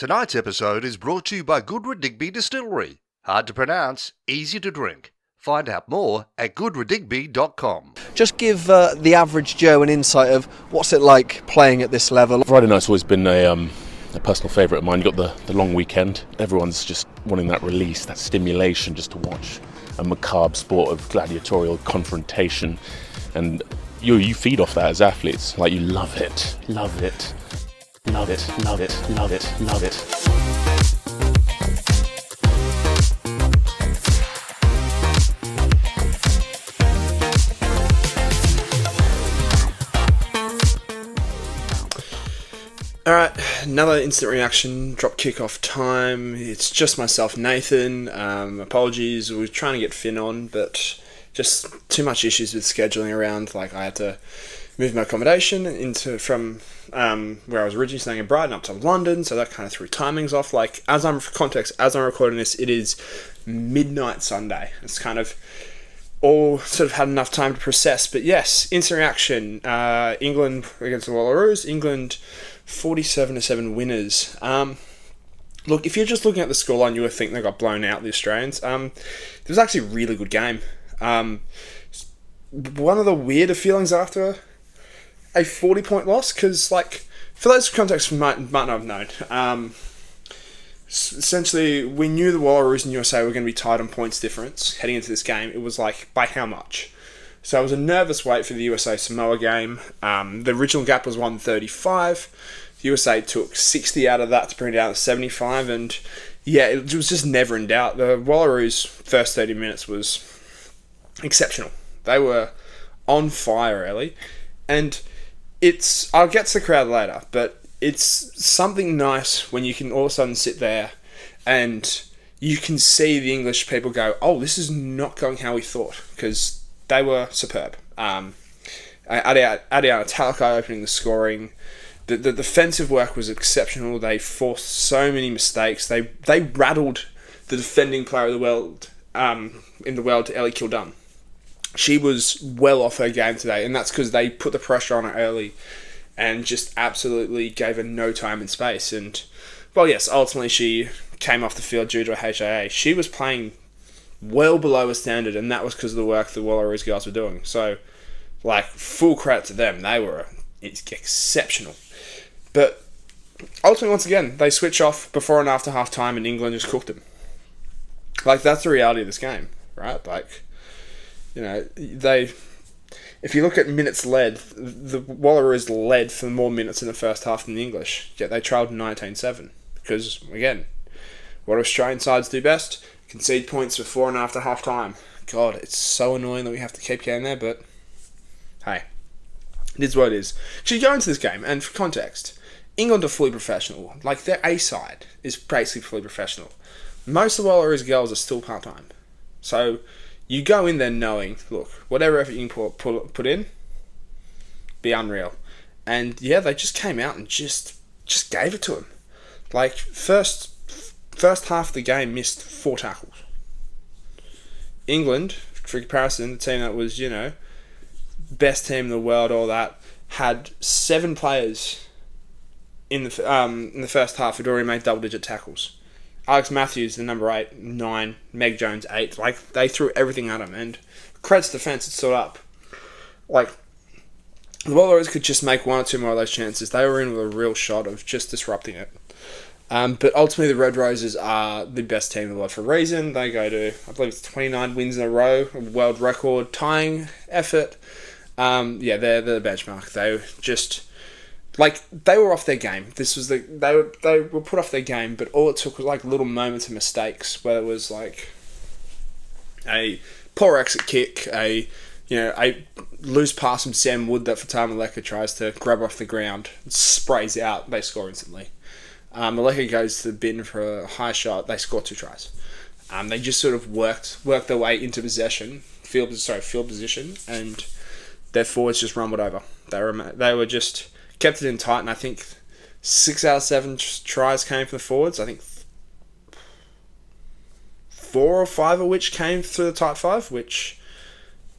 Tonight's episode is brought to you by Goodwood-Digby Distillery. Hard to pronounce, easy to drink. Find out more at goodwooddigby.com. Just give the average Joe an insight of what's it like playing at this level. Friday night's always been a personal favourite of mine. You've got the long weekend. Everyone's just wanting that release, that stimulation, just to watch a macabre sport of gladiatorial confrontation. And you feed off that as athletes. Like, you love it. Love it. Love it. Love it. Love it. Love it. Alright, another instant reaction, drop kickoff time. It's just myself, Nathan. Apologies, we were trying to get Finn on, but just too much issues with scheduling around. Like, I had to move my accommodation from where I was originally staying in Brighton up to London, so that kind of threw timings off. Like, as I'm recording this, it is midnight Sunday. It's kind of all sort of had enough time to process. But yes, instant reaction. England against the Wallaroos. England 47-7 winners. Look, if you're just looking at the scoreline, you would think they got blown out, the Australians. It was actually a really good game. One of the weirder feelings after a 40-point loss, because, like, for those context who might not have known, essentially, we knew the Wallaroos and USA were going to be tied on points difference heading into this game. It was like, by how much? So it was a nervous wait for the USA-Samoa game. The original gap was 135. The USA took 60 out of that to bring it down to 75. And yeah, it was just never in doubt. The Wallaroos' first 30 minutes was exceptional. They were on fire early. And I'll get to the crowd later, but it's something nice when you can all of a sudden sit there and you can see the English people go, oh, this is not going how we thought, because they were superb. Adiana Talakai opening the scoring. The defensive work was exceptional. They forced so many mistakes. They rattled the defending player of the world in the world, Ellie Kildunn. She was well off her game today, and that's because they put the pressure on her early and just absolutely gave her no time and space. And, well, yes, ultimately she came off the field due to a HIA. She was playing well below a standard, and that was because of the work the Wallaroos girls were doing. So, like, full credit to them. They were exceptional. But ultimately, once again, they switch off before and after half time, and England just cooked them. Like, that's the reality of this game, right? Like, you know, if you look at minutes led, the Wallaroos led for more minutes in the first half than the English, yet they trailed 19-7. Because, again, what Australian sides do best, concede points before and after half time. God, it's so annoying that we have to keep getting there, but hey, it is what it is. So you go into this game, and for context, England are fully professional. Like, their A side is basically fully professional. Most of the Wallaroos girls are still part-time. So you go in there knowing, look, whatever effort you can put in, be unreal. And yeah, they just came out and just gave it to them. Like, first half of the game missed 4 tackles. England, for comparison, the team that was, you know, best team in the world, all that, had 7 players in the first half who'd already made double-digit tackles. Alex Matthews, the number 8, 9. Meg Jones, 8. Like, they threw everything at him, and Cred's defence had stood up. Like, the Wallaroos could just make 1 or 2 more of those chances. They were in with a real shot of just disrupting it. But ultimately, the Red Roses are the best team in the world for a reason. They go to, I believe it's 29 wins in a row, a world record tying effort. Yeah, they're the benchmark. They just, like, they were off their game. They were put off their game, but all it took was like little moments of mistakes, where it was like a poor exit kick, a loose pass from Sam Wood that Fatima Maleka tries to grab off the ground, sprays out, they score instantly. Maleka goes to the bin for a high shot, they score 2 tries. They just sort of worked their way into field position, and their forwards just rumbled over. They were just kept it in tight, and I think 6 out of 7 tries came from the forwards. I think 4 or 5 of which came through the tight 5, which,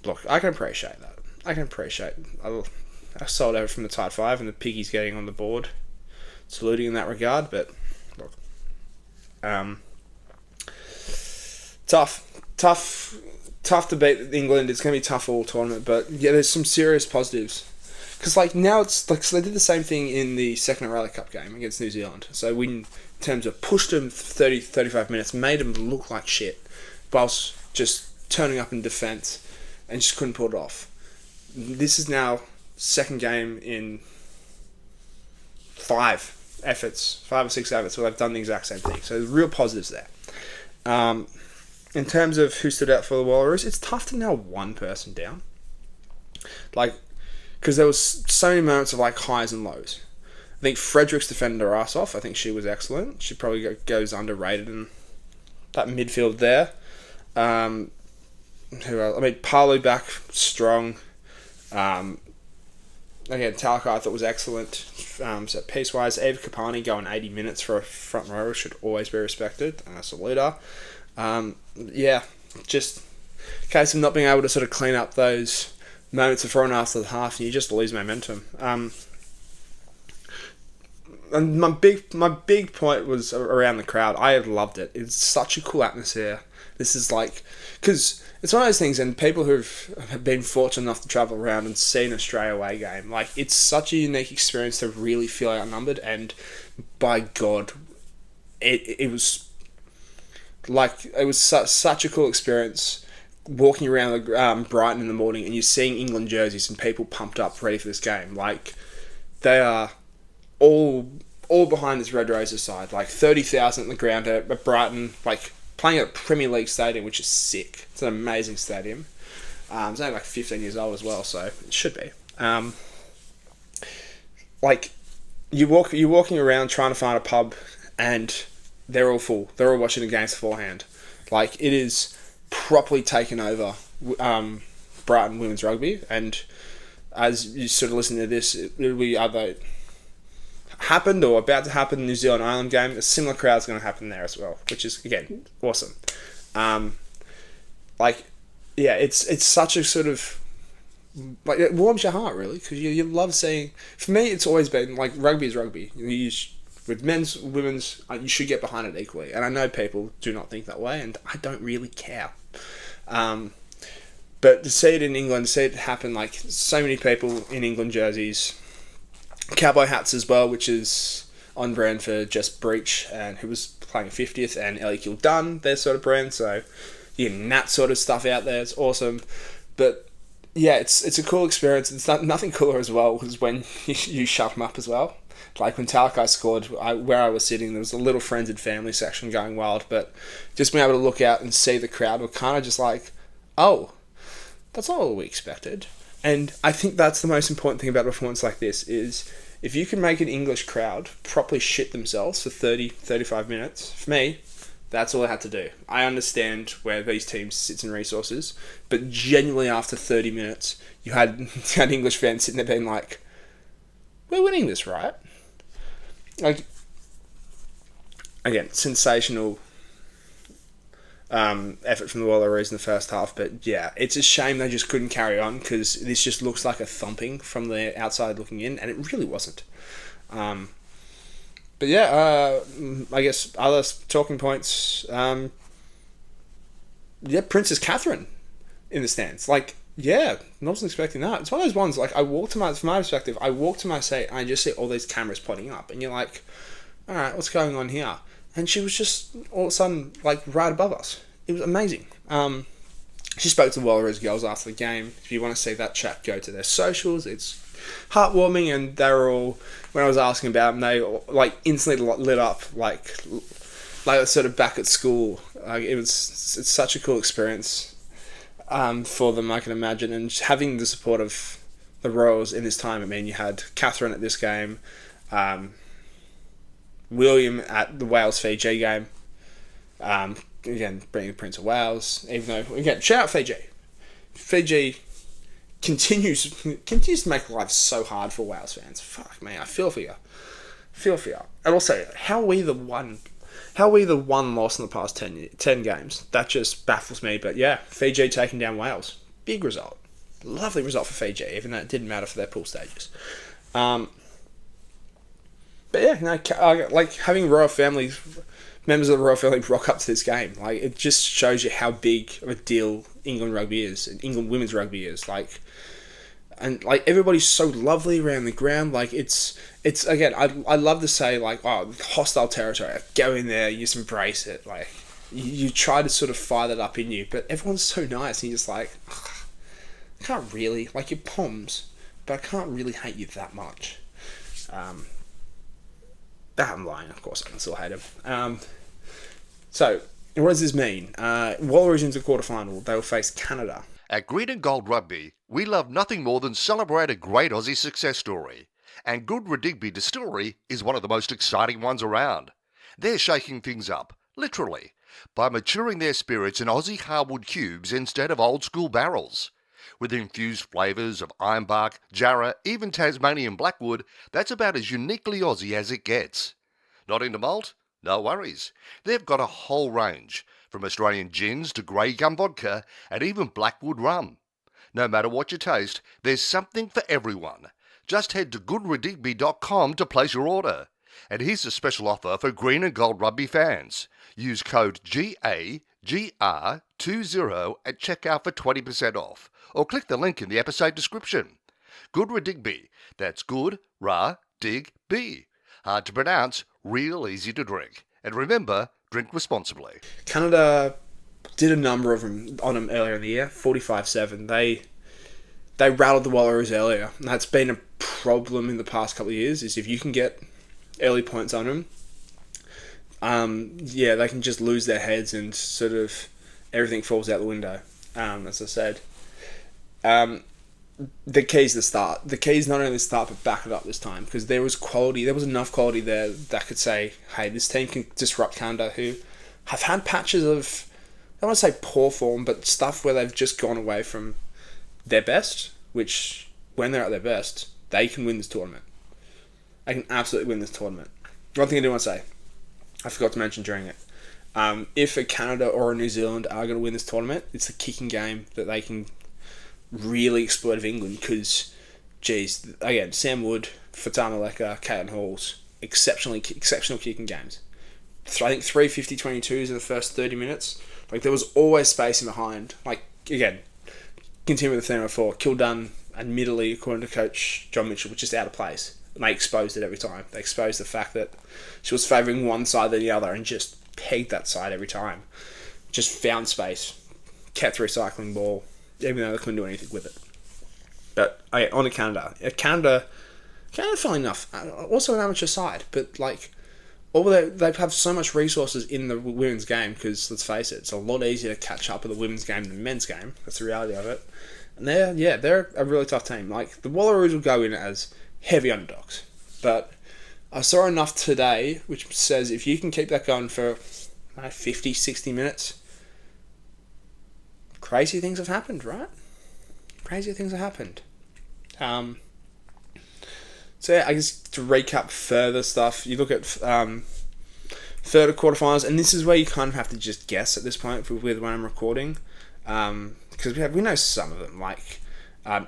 look, I can appreciate that. I sold over from the tight 5, and the piggies getting on the board, saluting in that regard, but Look. Tough to beat England. It's going to be tough all tournament, but yeah, there's some serious positives. Because like now it's like, so they did the same thing in the second Australia Cup game against New Zealand. So we, in terms of pushed them 30, 35 minutes, made them look like shit, whilst just turning up in defence and just couldn't pull it off. This is now second game in 5 or 6 efforts where they've done the exact same thing. So there's real positives there. In terms of who stood out for the Wallaroos, it's tough to nail one person down. Like, because there was so many moments of like highs and lows. I think Frederick's defended her ass off. I think she was excellent. She probably goes underrated in that midfield there. Who else? I mean, Palu back strong. Again, Talca I thought was excellent. So piece-wise, Eva Kapani going 80 minutes for a front rower should always be respected. Salute her. Yeah, just a case of not being able to sort of clean up those moments of throwing after the half, and you just lose momentum. And my big point was around the crowd. I loved it. It's such a cool atmosphere. This is like, because it's one of those things, and people who've been fortunate enough to travel around and see an Australia away game, like, it's such a unique experience to really feel outnumbered, and by God, it was like, it was such a cool experience walking around Brighton in the morning and you're seeing England jerseys and people pumped up ready for this game. Like, they are all behind this Red Roses side. Like 30,000 on the ground at Brighton, like playing at Premier League stadium, which is sick. It's an amazing stadium. It's only like 15 years old as well, so it should be. Like, you're walking around trying to find a pub and they're all full. They're all watching the games beforehand. Like, it is properly taken over Brighton women's rugby, and as you sort of listen to this, it'll be either happened or about to happen in the New Zealand Ireland game. A similar crowd's going to happen there as well, which is, again, awesome. Like, yeah, it's such a sort of, like, it warms your heart, really, because you love seeing. For me, it's always been like, rugby is rugby. With men's, women's, you should get behind it equally. And I know people do not think that way, and I don't really care. But to see it in England, see it happen, like, so many people in England jerseys, cowboy hats as well, which is on brand for Jess Breach, and who was playing 50th, and Ellie Kildown, their sort of brand. So you're getting that sort of stuff out there. It's awesome. But yeah, it's a cool experience. It's nothing cooler as well was when you shut them up as well. Like when Talakai scored, where I was sitting, there was a little friends and family section going wild, but just being able to look out and see the crowd were kind of just like, oh, that's not what we expected. And I think that's the most important thing about a performance like this is if you can make an English crowd properly shit themselves for 30, 35 minutes, for me, that's all I had to do. I understand where these teams sits in resources, but genuinely after 30 minutes, you had English fans sitting there being like, we're winning this, right? Like, again, sensational effort from the Wallaroos in the first half, but yeah, it's a shame they just couldn't carry on because this just looks like a thumping from the outside looking in, and it really wasn't. But yeah, I guess other talking points. Yeah, Princess Catherine in the stands. Like, yeah, I wasn't expecting that. It's one of those ones, like, from my perspective, I walk to my seat and I just see all these cameras pointing up, and you're like, alright, what's going on here? And she was just all of a sudden, like, right above us. It was amazing. She spoke to the Wallaroos girls after the game. If you want to see that chat, go to their socials. It's heartwarming, and they were all, when I was asking about them, they like instantly lit up, like sort of back at school. It's such a cool experience for them, I can imagine, and just having the support of the Royals in this time. I mean, you had Catherine at this game, William at the Wales-Fiji game, again, bringing the Prince of Wales, even though, again, shout out Fiji. Fiji continues to make life so hard for Wales fans. Fuck me, I feel for you. And also, how are we the one loss in the past 10 games? That just baffles me. But yeah, Fiji taking down Wales. Big result. Lovely result for Fiji, even though it didn't matter for their pool stages. But yeah, like having royal families, members of the royal family rock up to this game, like it just shows you how big of a deal England rugby is, and England women's rugby is. Like, and like everybody's so lovely around the ground. Like it's again, I love to say like, oh, hostile territory, go in there, you just embrace it. Like you try to sort of fire that up in you, but everyone's so nice, and you're just like, I can't really like your Poms, but I can't really hate you that much. I'm lying, of course I can still hate him. So, what does this mean? Wallaroos into the quarterfinal, they will face Canada. At Green and Gold Rugby, we love nothing more than celebrate a great Aussie success story. And Goodwood Digby Distillery is one of the most exciting ones around. They're shaking things up, literally, by maturing their spirits in Aussie hardwood cubes instead of old school barrels. With infused flavours of ironbark, jarrah, even Tasmanian blackwood, that's about as uniquely Aussie as it gets. Not into malt? No worries. They've got a whole range, from Australian gins to grey gum vodka and even blackwood rum. No matter what you taste, there's something for everyone. Just head to goodwooddigby.com to place your order. And here's a special offer for Green and Gold Rugby fans. Use code GAGR20 at checkout for 20% off. Or click the link in the episode description. Goodwood Digby. That's good, ra, dig, be. Hard to pronounce, real easy to drink. And remember, drink responsibly. Canada did a number of them on them earlier in the year, 45-7. They rattled the Wallaroos earlier. And that's been a problem in the past couple of years, is if you can get early points on them, they can just lose their heads and sort of everything falls out the window, as I said. The key's the start. The key's not only the start, but back it up this time, because there was quality. There was enough quality there that could say, hey, this team can disrupt Canada, who have had patches of, I don't want to say poor form, but stuff where they've just gone away from their best, which, when they're at their best, they can win this tournament. They can absolutely win this tournament. One thing I do want to say, I forgot to mention during it, if a Canada or a New Zealand are going to win this tournament, it's the kicking game that they can really exploit of England, because, geez, again, Sam Wood, Fatama Leka, Caitlin Halls, exceptional kicking games. I think 350-22s in the first 30 minutes. Like, there was always space in behind. Like, again, continue with the theme before, Kildun, admittedly, according to Coach John Mitchell, was just out of place. And they exposed it every time. They exposed the fact that she was favouring one side than the other and just pegged that side every time. Just found space, kept recycling ball, even though they couldn't do anything with it. But okay, on to Canada. Canada, funnily enough, also an amateur side, but like, although they have so much resources in the women's game, because let's face it, it's a lot easier to catch up with the women's game than the men's game. That's the reality of it. And they're a really tough team. Like, the Wallaroos will go in as heavy underdogs, but I saw enough today which says if you can keep that going for 50, 60 minutes, crazy things have happened, right? Crazy things have happened. So yeah, I guess to recap further stuff, you look at third of quarterfinals, and this is where you kind of have to just guess at this point with when I'm recording, because we know some of them, like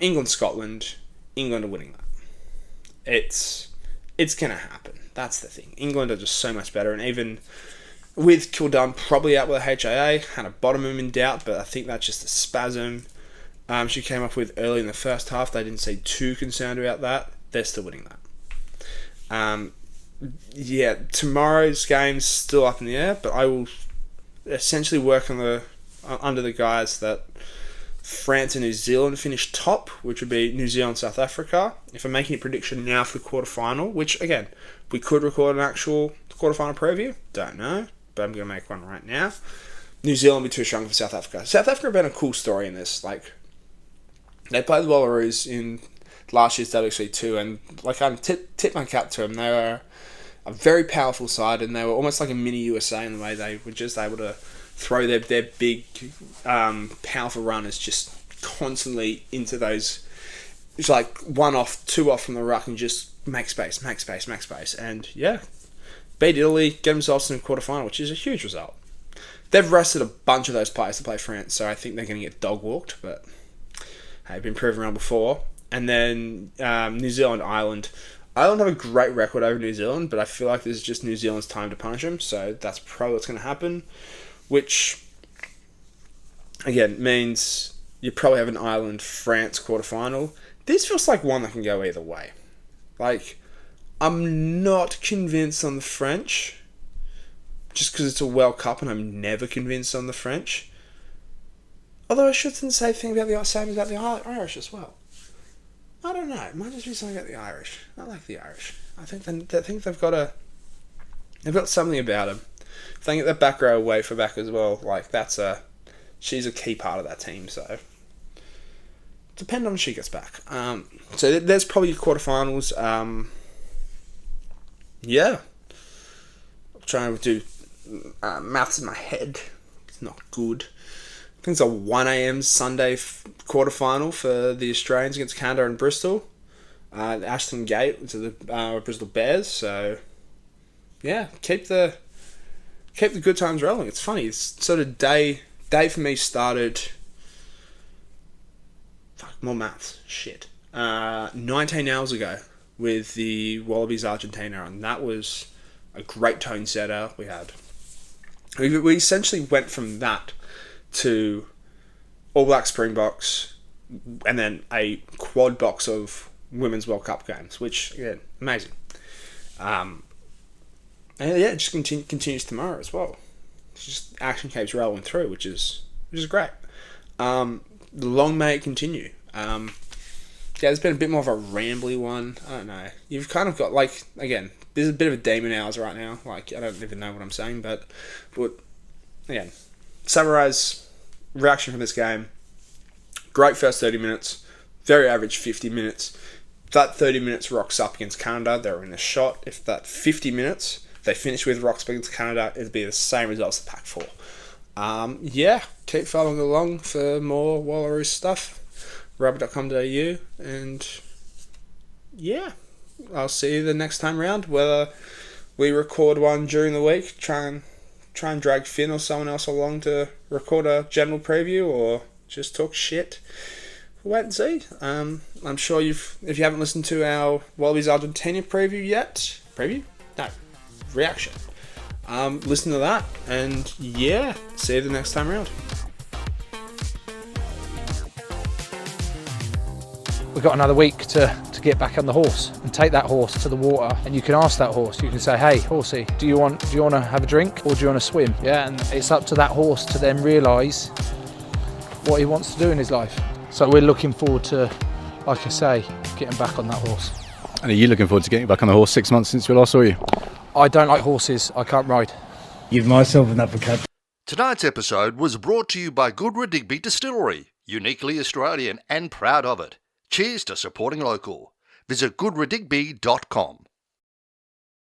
England, Scotland. England are winning that. It's gonna happen. That's the thing. England are just so much better, and even with Kildun probably out with a HIA, had a bottom him in doubt, but I think that's just a spasm she came up with early in the first half. They didn't seem too concerned about that. They're still winning that. Tomorrow's game's still up in the air, but I will essentially work on under the guise that France and New Zealand finish top, which would be New Zealand, South Africa. If I'm making a prediction now for the quarterfinal, which again, we could record an actual quarterfinal preview, don't know, but I'm going to make one right now. New Zealand will be too strong for South Africa. South Africa have been a cool story in this. Like, they played the Wallaroos in last year's WC2, and like, I tip my cap to them. They were a very powerful side, and they were almost like a mini USA in the way they were just able to throw their big, powerful runners just constantly into those. It's like 1 off, 2 off from the ruck, and just make space. And yeah, beat Italy, get themselves in the quarterfinal, which is a huge result. They've rested a bunch of those players to play France, so I think they're going to get dog walked, but they've been proven wrong before. And then New Zealand, Ireland. Ireland have a great record over New Zealand, but I feel like this is just New Zealand's time to punish them, so that's probably what's going to happen, which, again, means you probably have an Ireland-France quarterfinal. This feels like one that can go either way. Like, I'm not convinced on the French, just because it's a World Cup and I'm never convinced on the French. Although I shouldn't say the same about the Irish as well. I don't know. It might just be something about the Irish. I like the Irish. I think they've got something about them. If they get that back row away for back as well, like she's a key part of that team. So depend on when she gets back. So there's probably quarterfinals. Yeah. I'm trying to do maths in my head. It's not good. I think it's a 1 a.m. Sunday quarterfinal for the Australians against Canada and Bristol. Ashton Gate to the Bristol Bears. So yeah, keep the good times rolling. It's funny. It's sort of day for me started. Fuck, more maths. Shit. 19 hours ago with the Wallabies Argentina, and that was a great tone setter. We essentially went from that to All Black Springboks, and then a quad box of Women's World Cup games, which, again, amazing. And yeah, it just continues tomorrow as well. It's just action keeps rolling through, which is great. Long may it continue. Yeah, there's been a bit more of a rambly one. I don't know. You've kind of got, like, again, there's a bit of a demon hours right now. Like, I don't even know what I'm saying, but again, summarise reaction from this game. Great first 30 minutes. Very average 50 minutes. If that 30 minutes rocks up against Canada, they're in a shot. If that 50 minutes they finish with rocks up against Canada, it'll be the same results as the Pac 4. Yeah, keep following along for more Wallaroos stuff. Rugby.com.au, and yeah, I'll see you the next time round. Whether we record one during the week, try and drag Finn or someone else along to record a general preview, or just talk shit. We'll wait and see. I'm sure if you haven't listened to our Wallabies Argentina preview yet, reaction. Listen to that, and yeah, see you the next time around. We've got another week to get back on the horse and take that horse to the water, and you can ask that horse, you can say, hey horsey, do you want to have a drink or do you want to swim? Yeah, and it's up to that horse to then realise what he wants to do in his life. So we're looking forward to, like I say, getting back on that horse. And are you looking forward to getting back on the horse 6 months since we last saw you? I don't like horses, I can't ride. Give myself an uppercut. Tonight's episode was brought to you by Good Redigby Distillery, uniquely Australian and proud of it. Cheers to supporting local. Visit goodredigby.com.